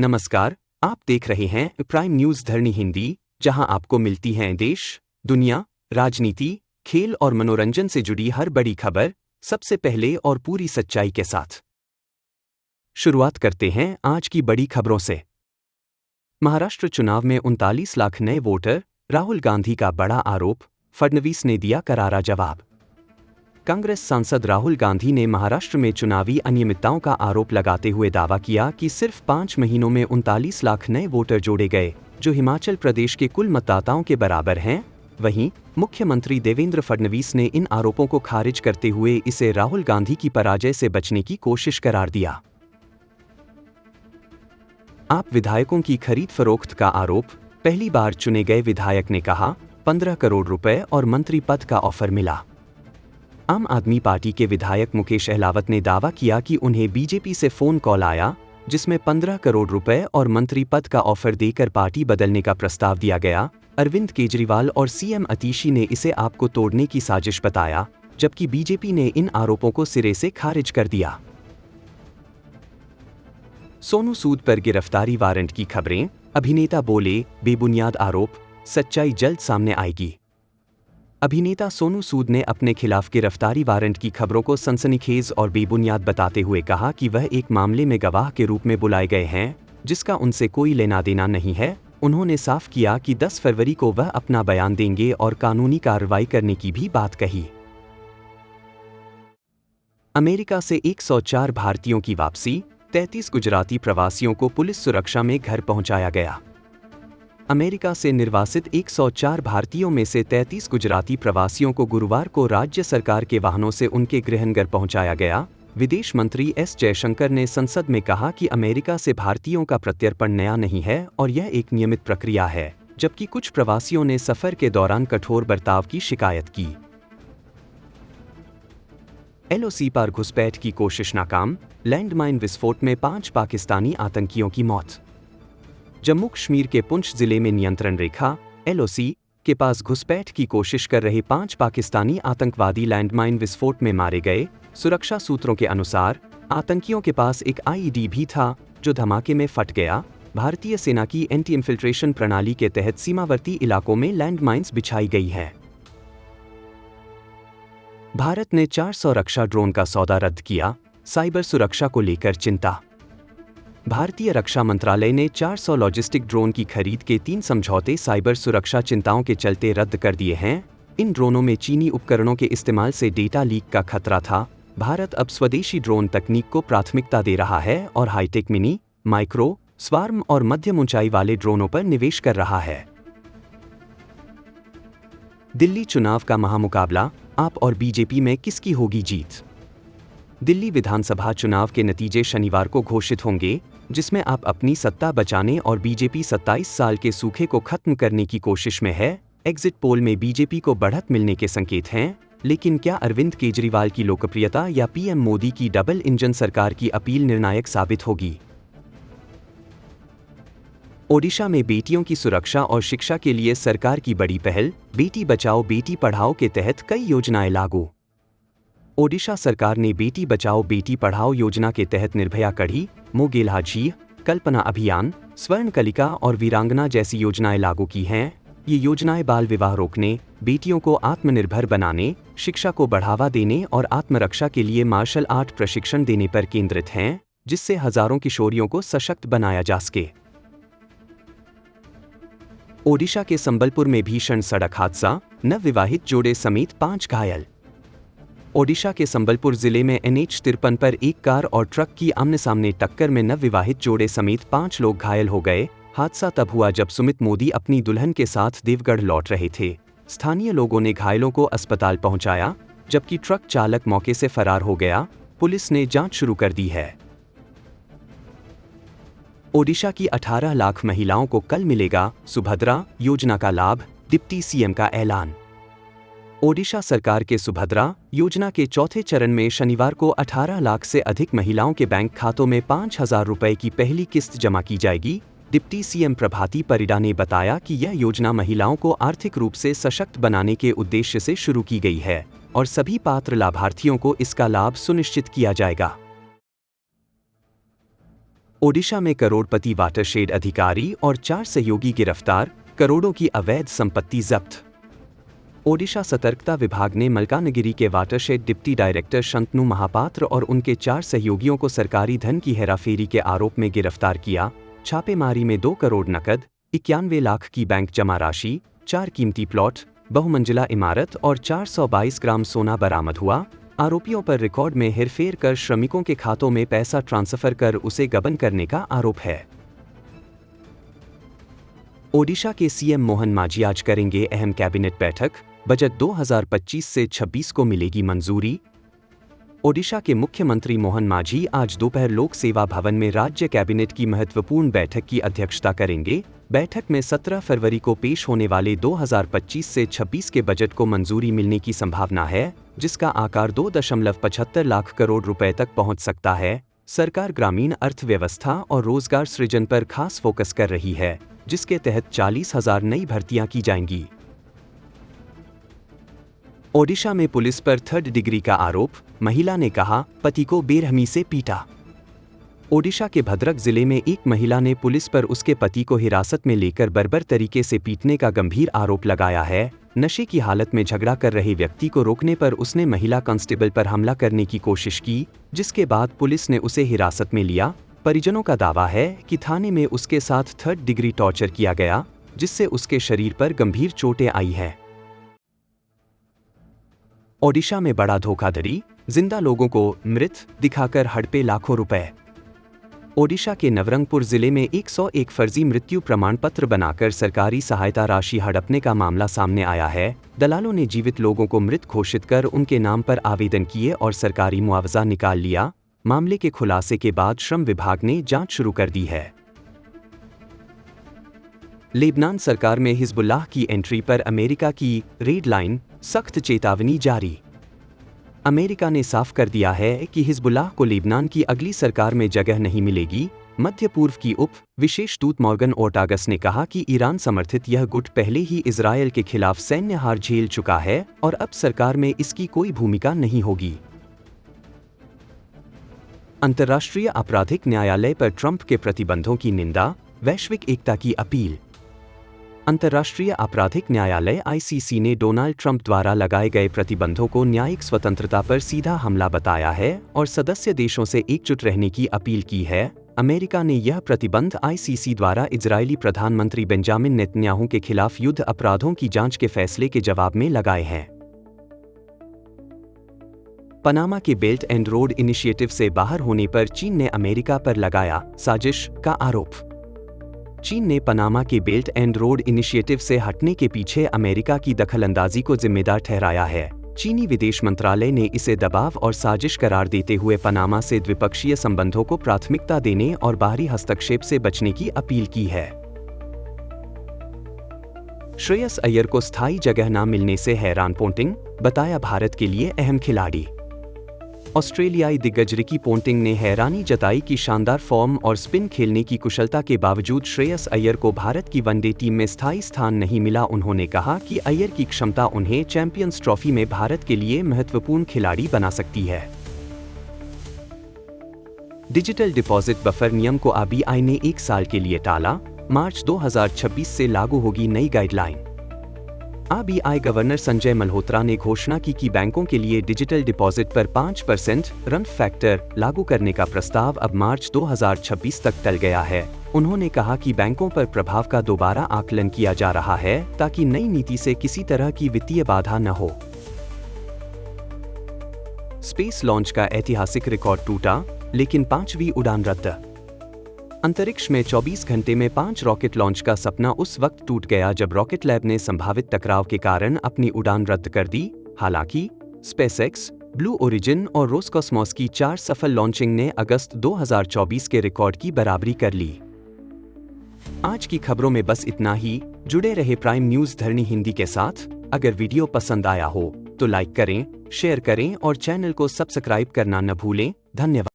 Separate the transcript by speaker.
Speaker 1: नमस्कार, आप देख रहे हैं प्राइम न्यूज धरनी हिंदी, जहां आपको मिलती हैं देश, दुनिया, राजनीति, खेल और मनोरंजन से जुड़ी हर बड़ी खबर सबसे पहले और पूरी सच्चाई के साथ। शुरुआत करते हैं आज की बड़ी खबरों से। महाराष्ट्र चुनाव में 39 लाख नए वोटर, राहुल गांधी का बड़ा आरोप, फडणवीस ने दिया करारा जवाब। कांग्रेस सांसद राहुल गांधी ने महाराष्ट्र में चुनावी अनियमितताओं का आरोप लगाते हुए दावा किया कि सिर्फ 5 महीनों में 39 लाख नए वोटर जोड़े गए, जो हिमाचल प्रदेश के कुल मतदाताओं के बराबर हैं। वहीं मुख्यमंत्री देवेंद्र फडणवीस ने इन आरोपों को खारिज करते हुए इसे राहुल गांधी की पराजय से बचने की कोशिश करार दिया। आप विधायकों की खरीद फरोख्त का आरोप, पहली बार चुने गए विधायक ने कहा, 15 करोड़ रुपए और मंत्री पद का ऑफर मिला। आम आदमी पार्टी के विधायक मुकेश अहलावत ने दावा किया कि उन्हें बीजेपी से फोन कॉल आया, जिसमें 15 करोड़ रुपए और मंत्री पद का ऑफर देकर पार्टी बदलने का प्रस्ताव दिया गया। अरविंद केजरीवाल और सीएम आतिशी ने इसे आपको तोड़ने की साजिश बताया, जबकि बीजेपी ने इन आरोपों को सिरे से खारिज कर दिया। सोनू सूद पर गिरफ्तारी वारंट की खबरें, अभिनेता बोले, बेबुनियाद आरोप, सच्चाई जल्द सामने आएगी। अभिनेता सोनू सूद ने अपने खिलाफ गिरफ्तारी वारंट की खबरों को सनसनीखेज और बेबुनियाद बताते हुए कहा कि वह एक मामले में गवाह के रूप में बुलाए गए हैं, जिसका उनसे कोई लेना देना नहीं है। उन्होंने साफ किया कि 10 फरवरी को वह अपना बयान देंगे और कानूनी कार्रवाई करने की भी बात कही। अमेरिका से 104 भारतीयों की वापसी, 33 गुजराती प्रवासियों को पुलिस सुरक्षा में घर पहुंचाया गया। अमेरिका से निर्वासित 104 भारतीयों में से 33 गुजराती प्रवासियों को गुरुवार को राज्य सरकार के वाहनों से उनके गृहनगर पहुंचाया गया। विदेश मंत्री एस जयशंकर ने संसद में कहा कि अमेरिका से भारतीयों का प्रत्यर्पण नया नहीं है और यह एक नियमित प्रक्रिया है, जबकि कुछ प्रवासियों ने सफर के दौरान कठोर बर्ताव की शिकायत की। एलओसी पर घुसपैठ की कोशिश नाकाम, लैंडमाइन विस्फोट में 5 पाकिस्तानी आतंकियों की मौत। जम्मू कश्मीर के पुंछ जिले में नियंत्रण रेखा एलओसी के पास घुसपैठ की कोशिश कर रहे 5 पाकिस्तानी आतंकवादी लैंडमाइन विस्फोट में मारे गए। सुरक्षा सूत्रों के अनुसार आतंकियों के पास एक आईईडी भी था, जो धमाके में फट गया। भारतीय सेना की एंटी इन्फिल्ट्रेशन प्रणाली के तहत सीमावर्ती इलाकों में लैंडमाइंस बिछाई गई है। भारत ने 400 रक्षा ड्रोन का सौदा रद्द किया, साइबर सुरक्षा को लेकर चिंता। भारतीय रक्षा मंत्रालय ने 400 लॉजिस्टिक ड्रोन की खरीद के 3 समझौते साइबर सुरक्षा चिंताओं के चलते रद्द कर दिए हैं। इन ड्रोनों में चीनी उपकरणों के इस्तेमाल से डेटा लीक का खतरा था। भारत अब स्वदेशी ड्रोन तकनीक को प्राथमिकता दे रहा है और हाईटेक मिनी, माइक्रो, स्वार्म और मध्यम ऊंचाई वाले ड्रोनों पर निवेश कर रहा है। दिल्ली चुनाव का महामुकाबला, आप और बीजेपी में किसकी होगी जीत? दिल्ली विधानसभा चुनाव के नतीजे शनिवार को घोषित होंगे, जिसमें आप अपनी सत्ता बचाने और बीजेपी 27 साल के सूखे को खत्म करने की कोशिश में है। एग्जिट पोल में बीजेपी को बढ़त मिलने के संकेत हैं, लेकिन क्या अरविंद केजरीवाल की लोकप्रियता या पीएम मोदी की डबल इंजन सरकार की अपील निर्णायक साबित होगी? ओडिशा में बेटियों की सुरक्षा और शिक्षा के लिए सरकार की बड़ी पहल, बेटी बचाओ बेटी पढ़ाओ के तहत कई योजनाएं लागू। ओडिशा सरकार ने बेटी बचाओ बेटी पढ़ाओ योजना के तहत निर्भया कढ़ी, मोगेल्हा झील, कल्पना अभियान, स्वर्ण कलिका और वीरांगना जैसी योजनाएं लागू की हैं। ये योजनाएं बाल विवाह रोकने, बेटियों को आत्मनिर्भर बनाने, शिक्षा को बढ़ावा देने और आत्मरक्षा के लिए मार्शल आर्ट प्रशिक्षण देने पर केंद्रित हैं, जिससे हजारों किशोरियों को सशक्त बनाया जा सके। ओडिशा के संबलपुर में भीषण सड़क हादसा, नवविवाहित जोड़े समेत 5 घायल। ओडिशा के संबलपुर जिले में NH-53 पर एक कार और ट्रक की आमने-सामने टक्कर में नवविवाहित जोड़े समेत 5 लोग घायल हो गए। हादसा तब हुआ जब सुमित मोदी अपनी दुल्हन के साथ देवगढ़ लौट रहे थे। स्थानीय लोगों ने घायलों को अस्पताल पहुंचाया, जबकि ट्रक चालक मौके से फरार हो गया। पुलिस ने जांच शुरू कर दी है। ओडिशा की 18 लाख महिलाओं को कल मिलेगा सुभद्रा योजना का लाभ, डिप्टी सीएम का ऐलान। ओडिशा सरकार के सुभद्रा योजना के चौथे चरण में शनिवार को 18 लाख से अधिक महिलाओं के बैंक खातों में 5,000 रुपए की पहली किस्त जमा की जाएगी। डिप्टी सीएम प्रभाती परिडा ने बताया कि यह योजना महिलाओं को आर्थिक रूप से सशक्त बनाने के उद्देश्य से शुरू की गई है और सभी पात्र लाभार्थियों को इसका लाभ सुनिश्चित किया जाएगा। ओडिशा में करोड़पति वाटरशेड अधिकारी और 4 सहयोगी गिरफ्तार, करोड़ों की अवैध संपत्ति जब्त। ओडिशा सतर्कता विभाग ने मलकानगिरी के watershed deputy director Shantanu Mahapatra और उनके 4 सहयोगियों को सरकारी धन की हेराफेरी के आरोप में गिरफ्तार किया। छापेमारी में 2 करोड़ नकद, 91 लाख की बैंक जमा राशि, 4 कीमती प्लॉट, बहुमंजिला इमारत और 422 ग्राम सोना बरामद हुआ। आरोपियों पर रिकॉर्ड में हेरफेर कर श्रमिकों के खातों में पैसा ट्रांसफर कर उसे गबन करने का आरोप है। ओडिशा के सीएम मोहन मांझी आज करेंगे अहम कैबिनेट बैठक, बजट 2025 से 26 को मिलेगी मंजूरी। ओडिशा के मुख्यमंत्री मोहन मांझी आज दोपहर लोक सेवा भवन में राज्य कैबिनेट की महत्वपूर्ण बैठक की अध्यक्षता करेंगे। बैठक में 17 फरवरी को पेश होने वाले 2025 से 26 के बजट को मंजूरी मिलने की संभावना है, जिसका आकार 2.75 लाख करोड़ रुपए तक पहुंच सकता है। सरकार ग्रामीण अर्थव्यवस्था और रोजगार सृजन पर खास फोकस कर रही है, जिसके तहत 40,000 नई भर्तियां की जाएंगी। ओडिशा में पुलिस पर 3rd डिग्री का आरोप, महिला ने कहा पति को बेरहमी से पीटा। ओडिशा के भद्रक जिले में एक महिला ने पुलिस पर उसके पति को हिरासत में लेकर बर्बर तरीके से पीटने का गंभीर आरोप लगाया है। नशे की हालत में झगड़ा कर रहे व्यक्ति को रोकने पर उसने महिला कांस्टेबल पर हमला करने की कोशिश की, जिसके बाद पुलिस ने उसे हिरासत में लिया। परिजनों का दावा है कि थाने में उसके साथ 3rd डिग्री टॉर्चर किया गया, जिससे उसके शरीर पर गंभीर चोटें आई हैं। ओडिशा में बड़ा धोखाधड़ी, जिंदा लोगों को मृत दिखाकर हड़पे लाखों रुपए। ओडिशा के नवरंगपुर जिले में 101 फर्जी मृत्यु प्रमाण पत्र बनाकर सरकारी सहायता राशि हड़पने का मामला सामने आया है। दलालों ने जीवित लोगों को मृत घोषित कर उनके नाम पर आवेदन किए और सरकारी मुआवजा निकाल लिया। मामले के खुलासे के बाद श्रम विभाग ने जांच शुरू कर दी है। लेबनान सरकार में हिजबुल्लाह की एंट्री पर अमेरिका की रेड लाइन, सख्त चेतावनी जारी। अमेरिका ने साफ कर दिया है कि हिजबुल्लाह को लेबनान की अगली सरकार में जगह नहीं मिलेगी। मध्य पूर्व की उप विशेष दूत मॉर्गन ओर्टागस ने कहा कि ईरान समर्थित यह गुट पहले ही इजरायल के खिलाफ सैन्य हार झेल चुका है और अब सरकार में इसकी कोई भूमिका नहीं होगी। अंतर्राष्ट्रीय आपराधिक न्यायालय पर ट्रंप के प्रतिबंधों की निंदा, वैश्विक एकता की अपील। अंतर्राष्ट्रीय आपराधिक न्यायालय ICC ने डोनाल्ड ट्रंप द्वारा लगाए गए प्रतिबंधों को न्यायिक स्वतंत्रता पर सीधा हमला बताया है और सदस्य देशों से एकजुट रहने की अपील की है। अमेरिका ने यह प्रतिबंध ICC द्वारा इजरायली प्रधानमंत्री बेंजामिन नेतन्याहू के खिलाफ युद्ध अपराधों की जांच के फैसले के जवाब में लगाए हैं। पनामा के बेल्ट एंड रोड इनिशिएटिव से बाहर होने पर चीन ने अमेरिका पर लगाया साजिश का आरोप। चीन ने पनामा के बेल्ट एंड रोड इनिशिएटिव से हटने के पीछे अमेरिका की दखलंदाजी को जिम्मेदार ठहराया है। चीनी विदेश मंत्रालय ने इसे दबाव और साजिश करार देते हुए पनामा से द्विपक्षीय संबंधों को प्राथमिकता देने और बाहरी हस्तक्षेप से बचने की अपील की है। श्रेयस अय्यर को स्थायी जगह न मिलने से हैरान पोंटिंग, बताया भारत के लिए अहम खिलाड़ी। ऑस्ट्रेलियाई दिग्गज रिकी पोंटिंग ने हैरानी जताई कि शानदार फॉर्म और स्पिन खेलने की कुशलता के बावजूद श्रेयस अय्यर को भारत की वनडे टीम में स्थायी स्थान नहीं मिला। उन्होंने कहा कि अय्यर की क्षमता उन्हें चैंपियंस ट्रॉफी में भारत के लिए महत्वपूर्ण खिलाड़ी बना सकती है। डिजिटल डिपॉजिट बफर नियम को RBI ने 1 साल के लिए टाला, मार्च 2026 से लागू होगी नई guideline. RBI governor Sanjay Malhotra ने घोषणा की कि बैंकों के लिए डिजिटल डिपॉजिट पर 5% रन फैक्टर लागू करने का प्रस्ताव अब मार्च 2026 तक टल गया है। उन्होंने कहा कि बैंकों पर प्रभाव का दोबारा आकलन किया जा रहा है ताकि नई नीति से किसी तरह की वित्तीय बाधा न हो। स्पेस लॉन्च का ऐतिहासिक रिकॉर्ड टूटा, लेकिन 5वीं उड़ान रद्द। अंतरिक्ष में 24 घंटे में 5 रॉकेट लॉन्च का सपना उस वक्त टूट गया जब रॉकेट लैब ने संभावित टकराव के कारण अपनी उड़ान रद्द कर दी। हालांकि स्पेसएक्स, ब्लू ओरिजिन और रोसकॉस्मॉस की 4 सफल लॉन्चिंग ने अगस्त 2024 के रिकॉर्ड की बराबरी कर ली। आज की खबरों में बस इतना ही। जुड़े रहे प्राइम न्यूज धरणी हिंदी के साथ। अगर वीडियो पसंद आया हो तो लाइक करें, शेयर करें और चैनल को सब्सक्राइब करना न भूलें। धन्यवाद।